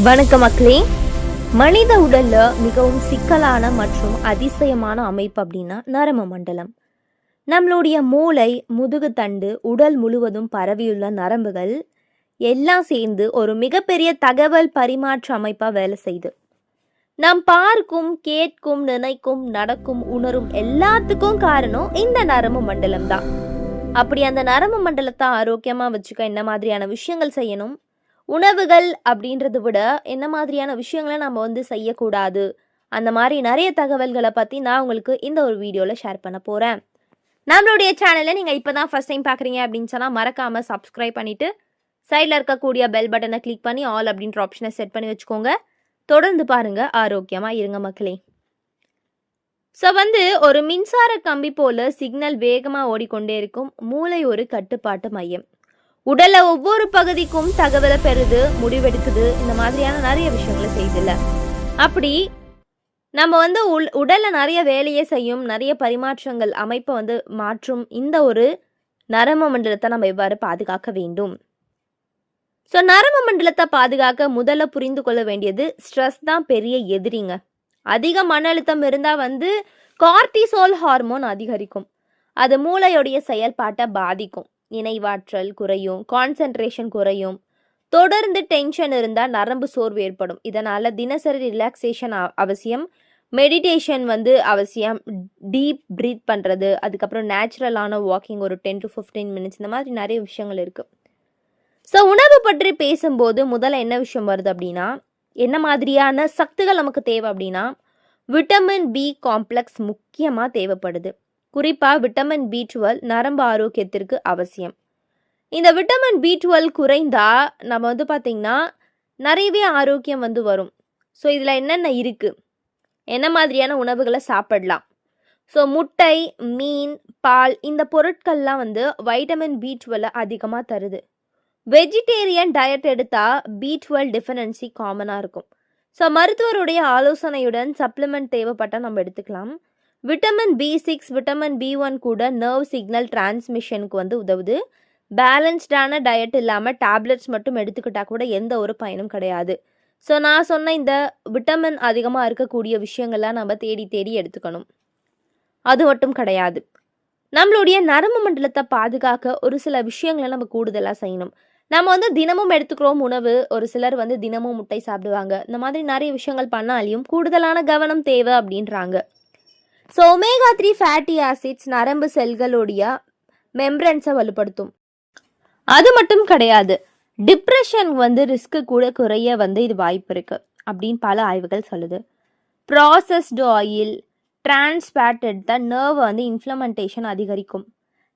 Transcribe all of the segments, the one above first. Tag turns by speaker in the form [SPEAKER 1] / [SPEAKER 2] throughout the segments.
[SPEAKER 1] வணக்க மக்களே. மனித உடல்ல மிகவும் சிக்கலான மற்றும் அதிசயமான அமைப்பு அப்படின்னா நரம்பு மண்டலம். நம்மளுடைய மூளை, முதுகுத்தண்டு, உடல் முழுவதும் பரவியுள்ள நரம்புகள் எல்லாம் சேர்ந்து ஒரு மிகப்பெரிய தகவல் பரிமாற்ற அமைப்பா வேலை செய்யுது. நாம் பார்க்கும், கேட்கும், நினைக்கும், நடக்கும், உணரும் எல்லாத்துக்கும் காரணம் இந்த நரம்பு மண்டலம் தான். அப்படி அந்த நரம்பு மண்டலத்தை ஆரோக்கியமா வச்சுக்க என்ன மாதிரியான விஷயங்கள் செய்யணும், உணவுகள் அப்படின்றத விட என்ன மாதிரியான விஷயங்களை நம்ம செய்யக்கூடாது, அந்த மாதிரி நிறைய தகவல்களை பற்றி நான் உங்களுக்கு இந்த ஒரு வீடியோவில் ஷேர் பண்ண போகிறேன். நம்மளுடைய சேனலை நீங்கள் இப்போ தான் ஃபஸ்ட் டைம் பார்க்குறீங்க அப்படின்னு சொன்னால் மறக்காமல் சப்ஸ்கிரைப் பண்ணிவிட்டு சைடில் இருக்கக்கூடிய பெல் பட்டனை கிளிக் பண்ணி ஆல் அப்படின்ற ஆப்ஷனை செட் பண்ணி வச்சுக்கோங்க. தொடர்ந்து பாருங்கள், ஆரோக்கியமாக இருங்க மக்களே. ஸோ ஒரு மின்சார கம்பி போல் சிக்னல் வேகமாக ஓடிக்கொண்டே இருக்கும் மூளை ஒரு கட்டுப்பாட்டு மையம். உடல்ல ஒவ்வொரு பகுதிக்கும் தகவலை பெறுது, முடிவெடுக்குது, இந்த மாதிரியான நிறைய விஷயங்களை செய்யுதுல்ல. அப்படி நம்ம உடல்ல நிறைய வேலையை செய்யும், நிறைய பரிமாற்றங்கள் அமைப்பை மாற்றும் இந்த ஒரு நரம்பு மண்டலத்தை நம்ம எவ்வாறு பாதுகாக்க வேண்டும். ஸோ நரம்பு மண்டலத்தை பாதுகாக்க முதல்ல புரிந்து கொள்ள வேண்டியது, ஸ்ட்ரெஸ் தான் பெரிய எதிரிங்க. அதிக மன அழுத்தம் இருந்தால் கார்டிசோல் ஹார்மோன் அதிகரிக்கும். அது மூளையுடைய செயல்பாட்டை பாதிக்கும். நினைவாற்றல் குறையும், கான்சென்ட்ரேஷன் குறையும். தொடர்ந்து டென்ஷன் இருந்தால் நரம்பு சோர்வு ஏற்படும். இதனால் தினசரி ரிலாக்ஸேஷன் அவசியம், மெடிடேஷன் அவசியம், டீப் ப்ரீத் பண்ணுறது, அதுக்கப்புறம் நேச்சுரலான வாக்கிங் ஒரு 10 to 15 minutes, இந்த மாதிரி நிறைய விஷயங்கள் இருக்குது. ஸோ உணவு பற்றி பேசும்போது முதல்ல என்ன விஷயம் வருது அப்படின்னா, என்ன மாதிரியான சத்துகள் நமக்கு தேவை அப்படின்னா, விட்டமின் பி காம்ப்ளெக்ஸ் முக்கியமாக தேவைப்படுது. குறிப்பாக விட்டமின் B12 நரம்பு ஆரோக்கியத்திற்கு அவசியம். இந்த விட்டமின் B12 குறைந்தா நம்ம பார்த்திங்கன்னா நிறையவே ஆரோக்கியம் வரும். ஸோ இதில் என்னென்ன இருக்குது, என்ன மாதிரியான உணவுகளை சாப்பிடலாம். ஸோ முட்டை, மீன், பால், இந்த பொருட்கள்லாம் வைட்டமின் B12 அதிகமாக தருது. வெஜிடேரியன் டயட் எடுத்தால் B12 டெஃபினன்சி காமனாக இருக்கும். ஸோ மருத்துவருடைய ஆலோசனையுடன் சப்ளிமெண்ட் தேவைப்பட்டால் நம்ம எடுத்துக்கலாம். விட்டமின் B6, விட்டமின் B1 கூட நர்வ் சிக்னல் டிரான்ஸ்மிஷனுக்கு உதவுது. பேலன்ஸ்டான டயட் இல்லாமல் டேப்லெட்ஸ் மட்டும் எடுத்துக்கிட்டால் கூட எந்த ஒரு பயனும் கிடையாது. ஸோ நான் சொன்ன இந்த விட்டமின் அதிகமாக இருக்கக்கூடிய விஷயங்கள்லாம் நம்ம தேடி தேடி எடுத்துக்கணும். அது மட்டும் கிடையாது, நம்மளுடைய நரம்பு மண்டலத்தை பாதுகாக்க ஒரு சில விஷயங்களை நம்ம கூடுதலாக செய்யணும். நம்ம தினமும் எடுத்துக்கிறோம் உணவு, ஒரு சிலர் தினமும் முட்டை சாப்பிடுவாங்க. இந்த மாதிரி நிறைய விஷயங்கள் பண்ணாலையும் கூடுதலான கவனம் தேவை அப்படின்றாங்க. ஸோ ஒமேகா 3 ஃபேட்டி ஆசிட்ஸ் நரம்பு செல்களுடைய மெம்பரன்ஸை வலுப்படுத்தும். அது மட்டும் கிடையாது, டிப்ரெஷன் ரிஸ்க்கு கூட குறைய இது வாய்ப்பு இருக்கு அப்படின்னு பல ஆய்வுகள் சொல்லுது. ப்ராசஸ்டு ஆயில், டிரான்ஸ் ஃபேட் எடுத்தால் நர்வ் இன்ஃப்ளமெண்டேஷன் அதிகரிக்கும்.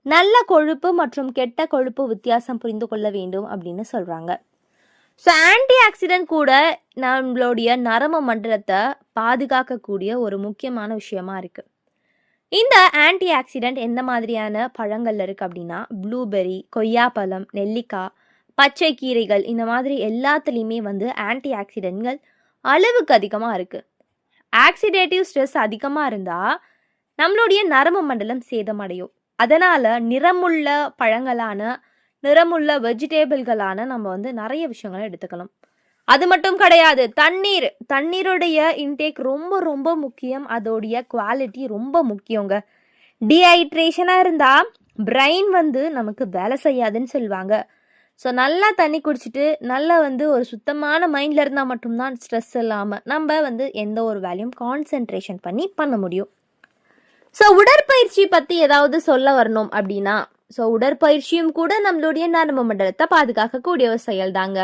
[SPEAKER 1] நல்ல கொழுப்பு மற்றும் கெட்ட கொழுப்பு வித்தியாசம் புரிந்து கொள்ள வேண்டும் அப்படின்னு சொல்கிறாங்க. ஸோ ஆன்டி ஆக்சிடென்ட் கூட நம்மளுடைய நரம்பு மண்டலத்தை பாதுகாக்கக்கூடிய ஒரு முக்கியமான விஷயமா இருக்குது. இந்த ஆன்டி ஆக்சிடென்ட் எந்த மாதிரியான பழங்கள்ல இருக்குது அப்படின்னா, ப்ளூபெர்ரி, கொய்யாப்பழம், நெல்லிக்காய், பச்சை கீரைகள், இந்த மாதிரி எல்லாத்துலேயுமே ஆன்டி ஆக்சிடென்ட்கள் அளவுக்கு அதிகமாக இருக்குது. ஆக்சிடேட்டிவ் ஸ்ட்ரெஸ் அதிகமாக இருந்தால் நம்மளுடைய நரம்பு மண்டலம் சேதமடையும். அதனால் நிறமுள்ள பழங்களான, நிறமுள்ள வெஜிடேபிள்களான நம்ம நிறைய விஷயங்களை எடுத்துக்கணும். அது மட்டும் கிடையாது, தண்ணீருடைய இன்டேக் ரொம்ப ரொம்ப முக்கியம். அதோடைய குவாலிட்டி ரொம்ப முக்கியங்க. டீஹைட்ரேஷனாக இருந்தால் பிரெயின் நமக்கு வேலை செய்யாதுன்னு சொல்லுவாங்க. ஸோ நல்லா தண்ணி குடிச்சிட்டு நல்லா ஒரு சுத்தமான மைண்டில் இருந்தால் மட்டும்தான் ஸ்ட்ரெஸ் இல்லாமல் நம்ம எந்த ஒரு வேலையும் கான்சென்ட்ரேஷன் பண்ண முடியும். ஸோ உடற்பயிற்சி பற்றி ஏதாவது சொல்ல வரணும் அப்படின்னா, ஸோ உடற்பயிற்சியும் கூட நம்மளுடைய நரம்பு மண்டலத்தை பாதுகாக்கக்கூடிய ஒரு செயல் தாங்க.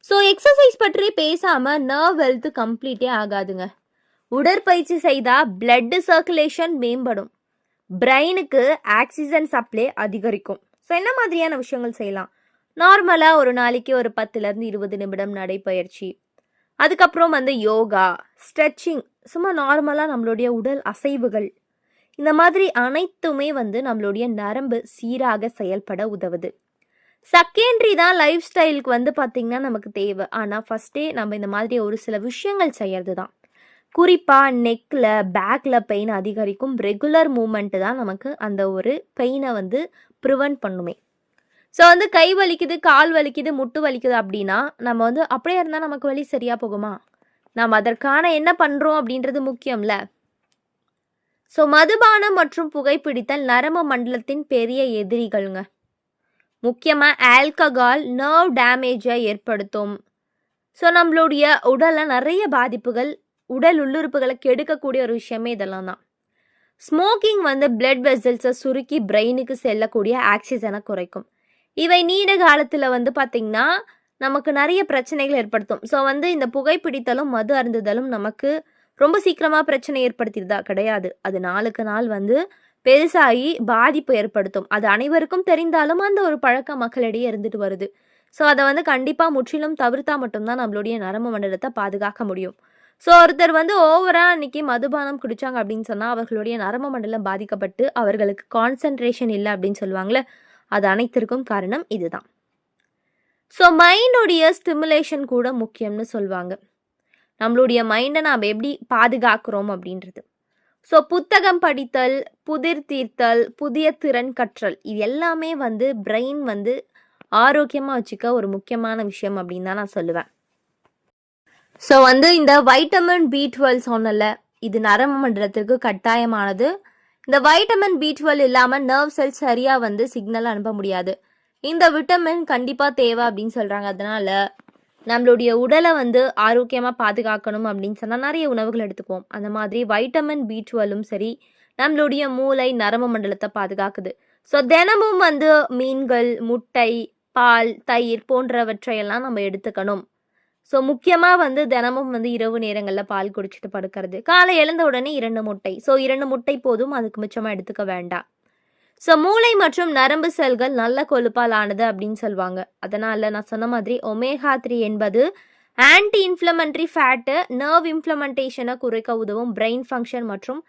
[SPEAKER 1] ஸோ எக்ஸசைஸ் பற்றி பேசாமல் நர்வ் ஹெல்த் கம்ப்ளீட்டே ஆகாதுங்க. உடற்பயிற்சி செய்தால் பிளட் சர்க்குலேஷன் மேம்படும், பிரெயினுக்கு ஆக்சிஜன் சப்ளை அதிகரிக்கும். ஸோ என்ன மாதிரியான விஷயங்கள் செய்யலாம்? நார்மலாக ஒரு நாளைக்கு ஒரு 10 to 20 நிமிடம் நடைப்பயிற்சி, அதுக்கப்புறம் யோகா, ஸ்ட்ரெச்சிங், சும்மா நார்மலாக நம்மளுடைய உடல் அசைவுகள், இந்த மாதிரி அனைத்துமே நம்மளுடைய நரம்பு சீராக செயல்பட உதவுது. செகண்டரி தான் லைஃப் ஸ்டைலுக்கு பார்த்திங்கன்னா நமக்கு தேவை. ஆனால் ஃபஸ்ட்டே நம்ம இந்த மாதிரி ஒரு சில விஷயங்கள் செய்கிறது தான். குறிப்பாக நெக்கில், பேக்கில் பெயின் அதிகரிக்கும். ரெகுலர் மூமெண்ட்டு தான் நமக்கு அந்த ஒரு பெயினை ப்ரிவெண்ட் பண்ணுமே. ஸோ வந்து கை வலிக்குது, கால் வலிக்குது, முட்டு வலிக்குது அப்படின்னா நம்ம வந்து அப்படியே இருந்தால் நமக்கு வலி சரியாக போகுமா? நாம் அதற்கான என்ன பண்ணுறோம் அப்படின்றது முக்கியம்ல. ஸோ மதுபானம் மற்றும் புகைப்பிடித்தல் நரம்பு மண்டலத்தின் பெரிய எதிரிகள்ங்க. முக்கியமாக ஆல்கஹால் நர்வ் டேமேஜை ஏற்படுத்தும். ஸோ நம்மளுடைய உடலில் நிறைய பாதிப்புகள், உடல் உள்ளுறுப்புகளை கெடுக்கக்கூடிய ஒரு விஷயமே இதெல்லாம் தான். ஸ்மோக்கிங் வந்து பிளட் வெசல்ஸை சுருக்கி பிரெயினுக்கு செல்லக்கூடிய ஆக்சிஜனை குறைக்கும். இவை நீண்ட காலத்தில் வந்து பார்த்திங்கன்னா நமக்கு நிறைய பிரச்சனைகள் ஏற்படுத்தும். ஸோ வந்து இந்த புகைப்பிடித்தலும் மது அருந்துதலும் நமக்கு ரொம்ப சீக்கிரமாக பிரச்சனை ஏற்படுத்திடுதா? கிடையாது. அது நாளுக்கு நாள் வந்து பெருசாகி பாதிப்பு ஏற்படுத்தும். அது அனைவருக்கும் தெரிந்தாலும் அந்த ஒரு பழக்கம் மக்களிடையே இருந்துட்டு வருது. ஸோ அதை வந்து கண்டிப்பாக முற்றிலும் தவிர்த்தா மட்டும்தான் நம்மளுடைய நரம்பு மண்டலத்தை பாதுகாக்க முடியும். ஸோ ஒருத்தர் வந்து ஓவராக அன்றைக்கி மதுபானம் குடித்தாங்க அப்படின்னு சொன்னால் அவர்களுடைய நரம்பு மண்டலம் பாதிக்கப்பட்டு அவர்களுக்கு கான்சன்ட்ரேஷன் இல்லை அப்படின்னு சொல்லுவாங்களே, அது அனைத்திற்கும் காரணம் இதுதான். ஸோ மைண்டுடைய ஸ்டிமுலேஷன் கூட முக்கியம்னு சொல்லுவாங்க. நம்மளுடைய மைண்டை நாம் எப்படி பாதுகாக்கிறோம் அப்படின்றது. ஸோ புத்தகம் படித்தல், புதிர் தீர்த்தல், புதிய திறன் கற்றல், இது எல்லாமே வந்து பிரெயின் வந்து ஆரோக்கியமாக வச்சுக்க ஒரு முக்கியமான விஷயம் அப்படின்னு தான் நான் சொல்லுவேன். ஸோ வந்து இந்த வைட்டமின் B12 சொன்னல, இது நரம்பு மண்டலத்திற்கு கட்டாயமானது. இந்த வைட்டமின் B12 இல்லாமல் நர்வ் செல் சரியாக வந்து சிக்னல் அனுப்ப முடியாது. இந்த விட்டமின் கண்டிப்பாக தேவை அப்படின்னு சொல்கிறாங்க. அதனால் நம்மளுடைய உடலை வந்து ஆரோக்கியமாக பாதுகாக்கணும் அப்படின்னு சொன்னால் நிறைய உணவுகள் எடுத்துக்குவோம். அந்த மாதிரி வைட்டமின் B12ம் சரி நம்மளுடைய மூளை நரம்பு மண்டலத்தை பாதுகாக்குது. ஸோ தினமும் வந்து மீன்கள், முட்டை, பால், தயிர் போன்றவற்றையெல்லாம் நம்ம எடுத்துக்கணும். ஸோ முக்கியமாக வந்து தினமும் வந்து இரவு நேரங்களில் பால் குடிச்சிட்டு படுக்கிறது. காலை எழுந்த உடனே 2 முட்டை. ஸோ 2 முட்டை போதும், அதுக்கு மிச்சமாக எடுத்துக்க வேண்டாம். ஸோ மூளை மற்றும் நரம்பு செல்கள் நல்ல கொழுப்பால் ஆனது அப்படின்னு சொல்லுவாங்க. அதனால் நான் சொன்ன மாதிரி ஒமேகா 3 என்பது ஆன்டி இன்ஃப்ளமெண்ட்ரி ஃபேட்டு, நர்வ் இன்ஃப்ளமெண்டேஷனை குறைக்க உதவும், பிரெயின் ஃபங்க்ஷன் மற்றும்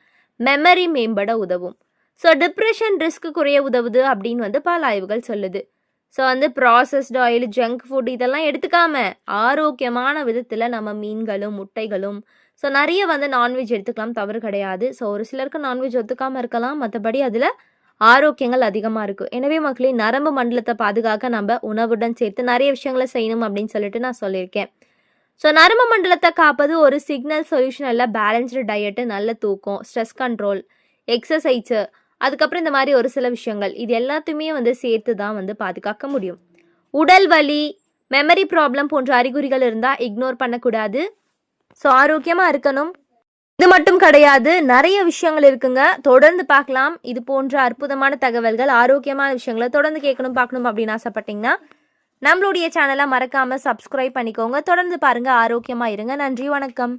[SPEAKER 1] மெமரி மேம்பட உதவும். ஸோ டிப்ரெஷன் ரிஸ்க் குறைய உதவுது அப்படின்னு வந்து பல ஆய்வுகள் சொல்லுது. ஸோ வந்து ப்ராசஸ்டு ஆயில், ஜங்க் ஃபுட் இதெல்லாம் எடுத்துக்காம ஆரோக்கியமான விதத்தில் நம்ம மீன்களும் முட்டைகளும் ஸோ நிறைய வந்து நான்வெஜ் எடுத்துக்கலாம், தவறு கிடையாது. ஸோ ஒரு சிலருக்கு நான்வெஜ் ஒத்துக்காமல் இருக்கலாம், மற்றபடி அதில் ஆரோக்கியங்கள் அதிகமாக இருக்குது. எனவே மக்களே, நரம்பு மண்டலத்தை பாதுகாக்க நம்ம உணவுடன் சேர்த்து நிறைய விஷயங்களை செய்யணும் அப்படின்னு சொல்லிட்டு நான் சொல்லியிருக்கேன். ஸோ நரம்பு மண்டலத்தை காப்பது ஒரு சிக்னல் சொல்யூஷன் இல்லை, பேலன்ஸ்டு டயட்டு, நல்ல தூக்கம், ஸ்ட்ரெஸ் கண்ட்ரோல், எக்ஸசைஸு, அதுக்கப்புறம் இந்த மாதிரி ஒரு சில விஷயங்கள், இது எல்லாத்தையுமே வந்து சேர்த்து தான் வந்து பாதுகாக்க முடியும். உடல் வலி, மெமரி ப்ராப்ளம் போன்ற அறிகுறிகள் இருந்தால் இக்னோர் பண்ணக்கூடாது. ஸோ ஆரோக்கியமாக இருக்கணும். இது மட்டும் கிடையாது, நிறைய விஷயங்கள் இருக்குங்க, தொடர்ந்து பார்க்கலாம். இது போன்ற அற்புதமான தகவல்கள், ஆரோக்கியமான விஷயங்களை தொடர்ந்து கேட்கணும் பார்க்கணும் அப்படின்னு ஆசைப்பட்டீங்கன்னா நம்மளுடைய சேனலை மறக்காமல் சப்ஸ்கிரைப் பண்ணிக்கோங்க. தொடர்ந்து பாருங்கள், ஆரோக்கியமாக இருங்க. நன்றி, வணக்கம்.